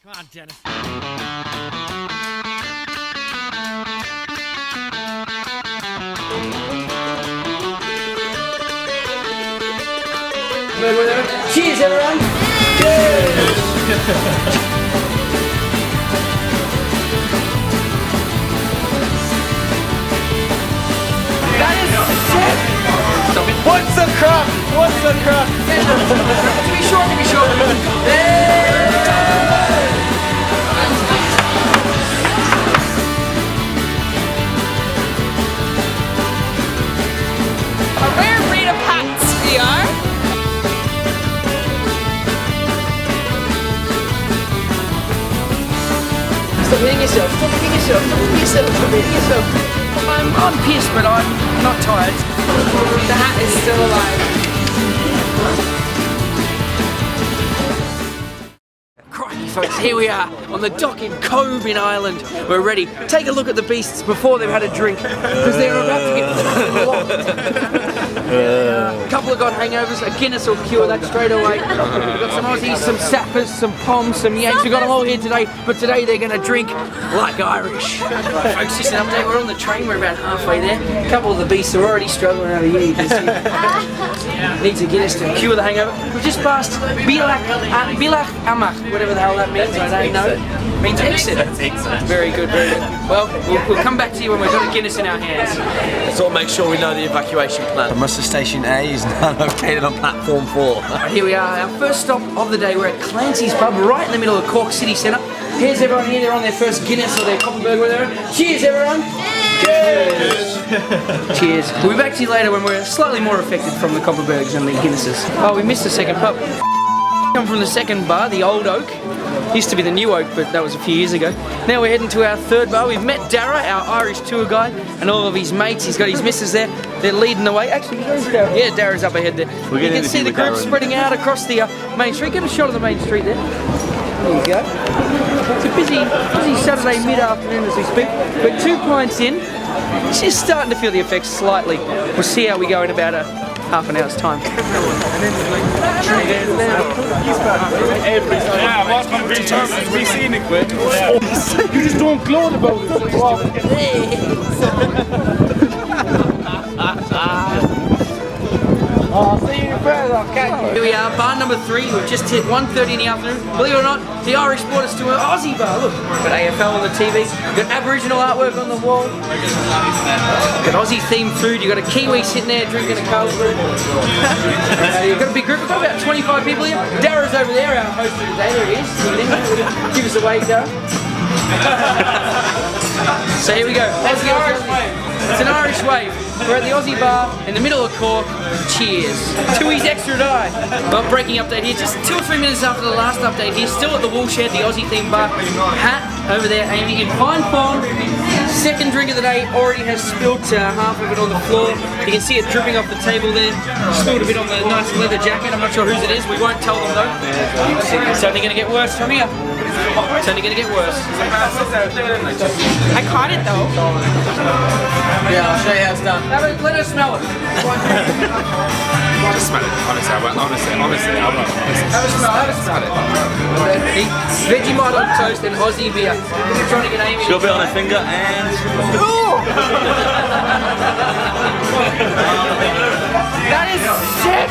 Come on, Dennis. Cheers, everyone! Cheers! That is sick! Stop it. What's the crack? What's the crack? To be sure, to be sure. A rare breed of hats we are. Stop hitting yourself, stop hitting yourself, stop hitting yourself, stop hitting yourself. I'm pissed, but I'm not tired. The hat is still alive. Crikey, folks, here we are on the dock in Cork in Ireland. We're ready. Take a look at the beasts before they've had a drink, because they're about to get locked. A couple have got hangovers. A Guinness will cure that straight away. We've got some Aussies, some Sappers, some Poms, some Yanks. We've got them all here today, but today they're going to drink like Irish. Right, folks, just an update. We're on the train. We're about halfway there. A couple of the beasts are already struggling over here. You can see. Needs a Guinness to cure the hangover. We've just passed Bilach Amach, whatever the hell that means. I don't know. Means exit. Very good, very good. Well, we'll come back to you when we've got a Guinness in our hands. Let's all make sure we know the evacuation plan. Muster Station A is now located on platform 4. Right, here we are, our first stop of the day. We're at Clancy's pub, right in the middle of Cork city centre. Here's everyone here, they're on their first Guinness or their Copperberg, whatever. Cheers, everyone! Cheers! Cheers. We'll be back to you later when we're slightly more affected from the Copperbergs and the Guinnesses. Oh, we missed the second pub. Come from the second bar, the Old Oak. Used to be the New Oak, but that was a few years ago. Now we're heading to our third bar. We've met Dara, our Irish tour guide, and all of his mates. He's got his missus there. They're leading the way. Actually, there's Dara. Yeah, Dara's up ahead there. You can see the group spreading out across the main street. Get a shot of the main street there. There you go. It's a busy Saturday mid-afternoon as we speak. We're 2 pints in. It's just starting to feel the effects slightly. We'll see how we go in about half an hour's time. Yeah, what's my big turtles? We seen it, quick. You just don't gloat about it. Oh, see you further, okay? Here we are, bar number 3. We've just hit 1:30 in the afternoon. Believe it or not, the Irish brought us to an Aussie bar. Look, we've got AFL on the TV. We've got Aboriginal artwork on the wall. We've got Aussie themed food. You've got a Kiwi sitting there drinking a cold brew. You've got a big group. We've got about 25 people here. Dara's over there, our host for today. There he is. Give us a wave, Dara. So here we go. That's the Irish wave. It's an Irish wave. We're at the Aussie bar in the middle of Cork. Cheers. Tooheys Extra Die. Well, breaking update here. Just 2 or 3 minutes after the last update here. Still at the Woolshed, the Aussie themed bar. Hat over there aiming in fine form. Second drink of the day already has spilt half of it on the floor. You can see it dripping off the table there. Spilled a bit on the nice leather jacket. I'm not sure whose it is. We won't tell them though. It's only going to get worse from here. It's only going to get worse. I caught it though. Yeah, I'll show you how it's done. Let us smell it. Just smell it. Honestly, I'm not. Have a smell. Vegemite on toast and Aussie beer. We're trying to get Amy. She'll be on her finger and... That is sick.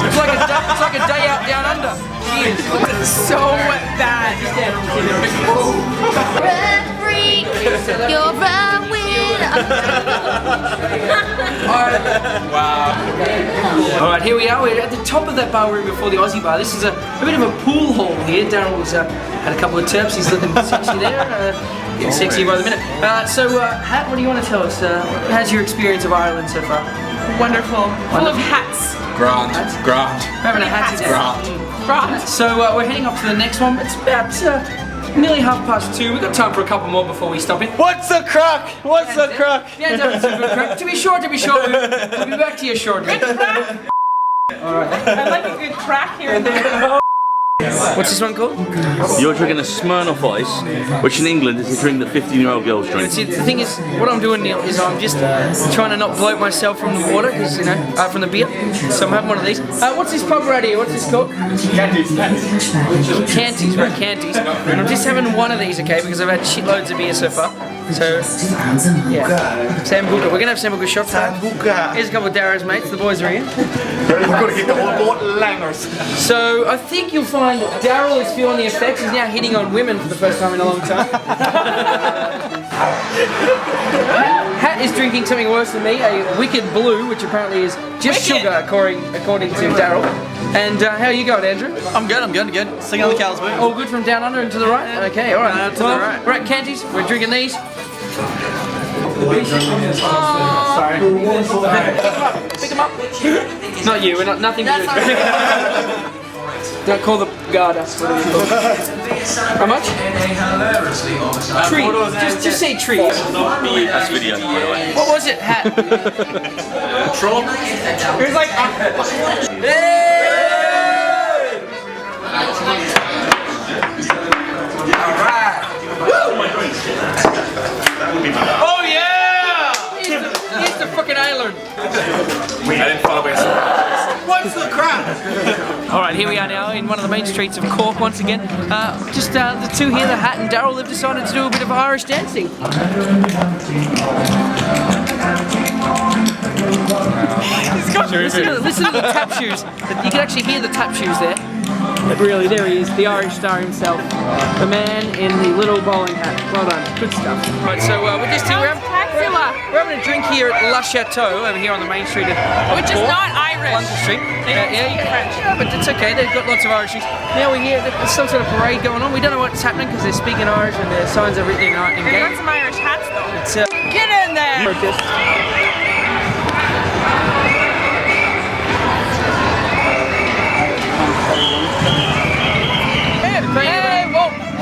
It's like a day out down under. Cheers. So bad. Red freak, you're a winner. Alright, here we are. We're at the top of that bar room before the Aussie bar. This is a bit of a pool hall here. Darren was had a couple of terps. He's looking sexy there. Getting sexy by the minute. So, Hat, what do you want to tell us? How's your experience of Ireland so far? Wonderful. Full of hats. Grand. Having a hat today. Grand. So we're heading off to the next one. It's about nearly 2:30. We've got time for a couple more before we stop in. What's the crack? What's the crack? Yeah, that's a good crack. To be sure, we'll be back to you shortly. I like a good crack here and there. What's this one called? You're drinking a Smirnoff Ice, which in England is a drink that 15-year-old girls drink. See, the thing is, what I'm doing, Neil, is I'm just trying to not bloat myself from the water, because, you know, from the beer. So I'm having one of these. What's this pub right here? What's this called? Canties, right, Canties. And I'm just having one of these, okay, because I've had shitloads of beer so far. So, yeah. Sambuca. We're going to have Sambuca shots. Here's a couple of Darrow's mates. The boys are here. We've got to get the whole boat langers. So, I think you'll find Darryl is feeling the effects. He's now hitting on women for the first time in a long time. Hat is drinking something worse than me, a Wicked Blue, which apparently is just sugar, according to Darryl. And how are you going, Andrew? I'm good. Singing on the cows, boot. All good from down under and to the right? Okay, alright. To the right. Right, Canties, we're drinking these. Sorry. Pick them up. Not you, we're not, nothing to do with it. Don't call the guard us. How much? Tree. Just say tree. That's video, by the way. What was it? Hat. Troll. It was like, Oh yeah! Here's the fucking island. I didn't follow by What's the crap? Alright, here we are now in one of the main streets of Cork once again. Just the two here, the Hat and Darryl, have decided to do a bit of Irish dancing. Listen to the tap shoes. You can actually hear the tap shoes there. But really, there he is, the Irish star himself. The man in the little bowling hat. Well done, good stuff. Right, so we're just here, we're having a drink here at La Chateau, over here on the main street of which is Cork. not Irish. London Street. They speak French. Yeah, but it's okay, they've got lots of Irish drinks. Now we're here, there's some sort of parade going on. We don't know what's happening because they're speaking Irish and their signs are written in They got game. some Irish hats though. It's, Get in there!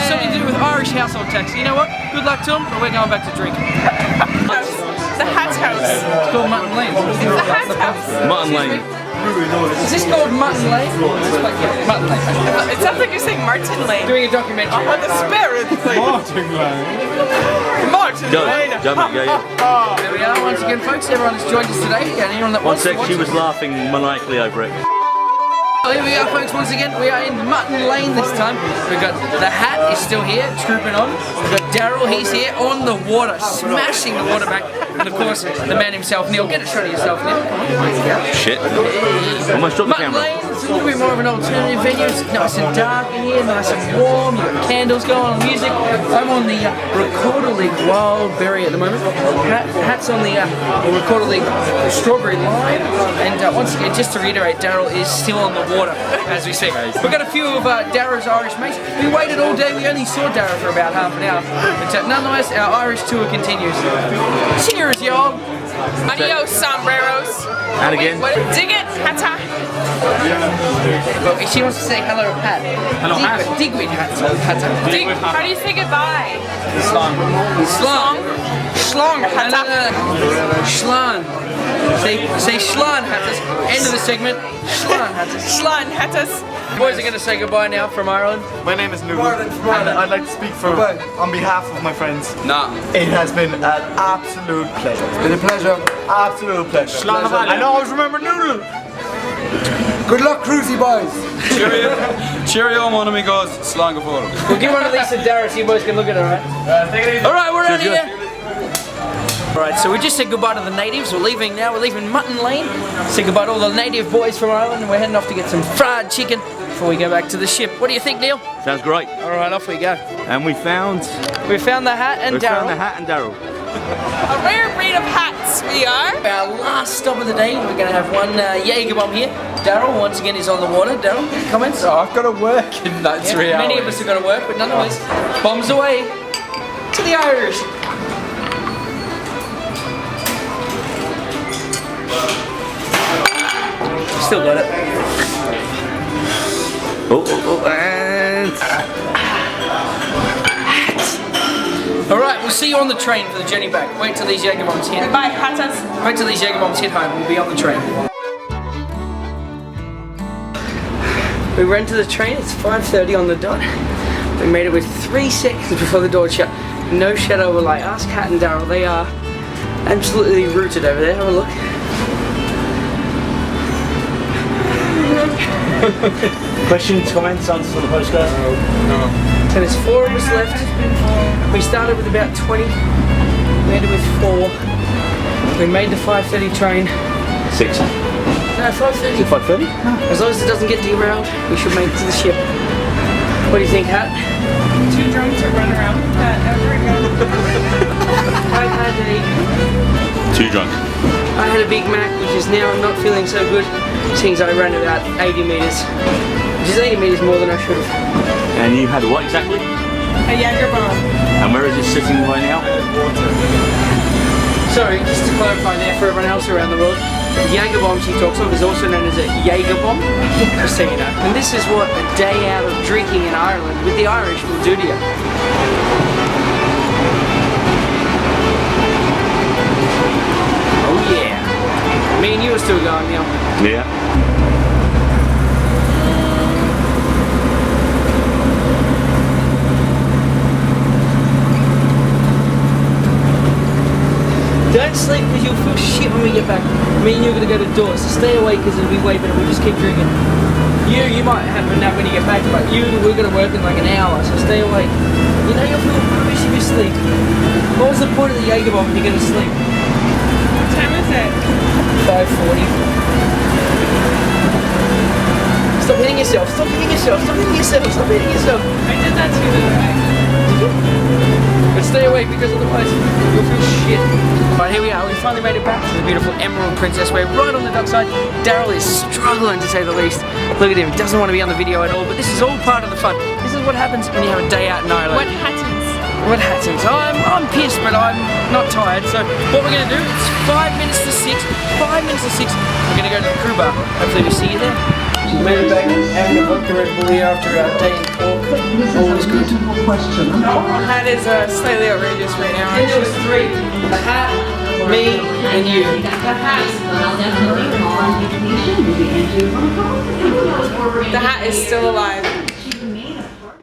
Something to do with Irish household tax. You know what? Good luck to them, but we're going back to drink. The Hat House. It's called Mutton Lane. The Hat House. Mutton Lane. Is this called Mutton Lane? Mutton Lane. It sounds like you're saying Martin Lane. Doing a documentary. Oh, the spirit thing. Martin Lane. Martin Lane. There we are once again, folks. Everyone has joined us today. And anyone that One wants to sec, watch she it. was laughing maniacally over it. Here we are, folks, once again. We are in Mutton Lane this time. We've got the Hat is still here, trooping on. We've got Darryl, he's here on the water, smashing the water back. And of course, the man himself, Neil. Get a shot of yourself, Neil. Come on, there you go. Shit. Almost dropped the Mutton camera. Lane, it's a little bit more of an alternative venue. It's nice and dark in here, nice and warm. You've got candles going on, music. I'm on the Recorder League Wild Berry at the moment. Hat's on the Recorder League Strawberry Lime. And once again, just to reiterate, Darryl is still on the water as we speak. We've got a few of Darrow's Irish mates. We waited all day. We only saw Darrow for about half an hour. But nonetheless, our Irish tour continues. Cheers, y'all. Adios, sombreros. And again. Wait, dig it, Hata. She wants to say hello, Hat. Hello, Hat. Digwit Hat. Dig. How do you say goodbye? Slong. Schlong. Schlan. Say Schlan Hattas. End of the segment. Schlan Hattas. Schlan Hatas. Boys are going to say goodbye now from Ireland. My name is Nubu, and I'd like to speak on behalf of my friends. Nah. It has been an absolute pleasure. It's been a pleasure. Absolute pleasure. I always remember Noodle. Good luck, cruisy boys. Cheerio, mon amigos. Slangaforo. We'll give one of these to Darrow so you boys can look at it, alright? Alright, we're out of here. Alright, so we just said goodbye to the natives. We're leaving now. We're leaving Mutton Lane. Say goodbye to all the native boys from Ireland, and we're heading off to get some fried chicken before we go back to the ship. What do you think, Neil? Sounds great. Alright, off we go. And we found the Hat and Darryl. Darryl. A rare breed of hats we are. Our last stop of the day, we're going to have one Jaeger bomb here. Darryl, once again, is on the water. Darryl, comments? I've got to work in that 3 hours. Many of us have got to work, but nonetheless, bombs away to the Irish. Still got it. And... Alright, we'll see you on the train for the journey back. Wait till these Jaeger bombs hit. Bye, Hatas. Wait till these Jaeger bombs hit home. We'll be on the train. We ran to the train, it's 5:30 on the dot. We made it with 3 seconds before the door shut. No shadow of a light. Ask Kat and Daryl, they are absolutely rooted over there. Have a look. Questions, comments, answers on the postcard? No. So there's 4 of us left. We started with about 20. We ended with 4. We made the 5:30 train. 6. No, 5:30. Is it 5:30? As long as it doesn't get derailed, we should make it to the ship. What do you think, Hat? Too drunk to run around with that ever again. Too drunk. I had a Big Mac, which is now not feeling so good, since I ran about 80 metres, which is 80 metres more than I should have. And you had what exactly? A Jaeger bomb. And where is it sitting right now? Sorry, just to clarify there for everyone else around the world, the Jaeger bomb she talks of is also known as a Jaeger bomb, just so you know. And this is what a day out of drinking in Ireland with the Irish will do to you. Oh yeah. Me and you are still going now. Yeah. Don't sleep because you'll feel shit when we get back. Me and you are going to go to doors, so stay awake because it'll be way better. We'll just keep drinking. You might have a nap when you get back, but we're going to work in like an hour, so stay awake. You know you'll feel rubbish if you sleep. What was the point of the Jaeger bomb if you're going to sleep? What time is it? 5:40. Stop hitting yourself, stop hitting yourself, stop hitting yourself, stop hitting yourself. I did that too the other night. But stay awake because otherwise you'll feel shit. But here we are, we finally made it back to the beautiful Emerald Princess. We're right on the dock side. Daryl is struggling to say the least. Look at him, he doesn't want to be on the video at all, but this is all part of the fun. This is what happens when you have a day out in Ireland. What happens? What happens? I'm pissed, but I'm not tired. So what we're going to do, it's 5 minutes to 6. 5 minutes to 6, we're going to go to the crew bar. Hopefully we see you there. We made it back, having a vodka Red Bull here after our day in Cork. All is good. That is slightly outrageous right now. And there was 3. The hat, me, and you. The hat. The hat is still alive.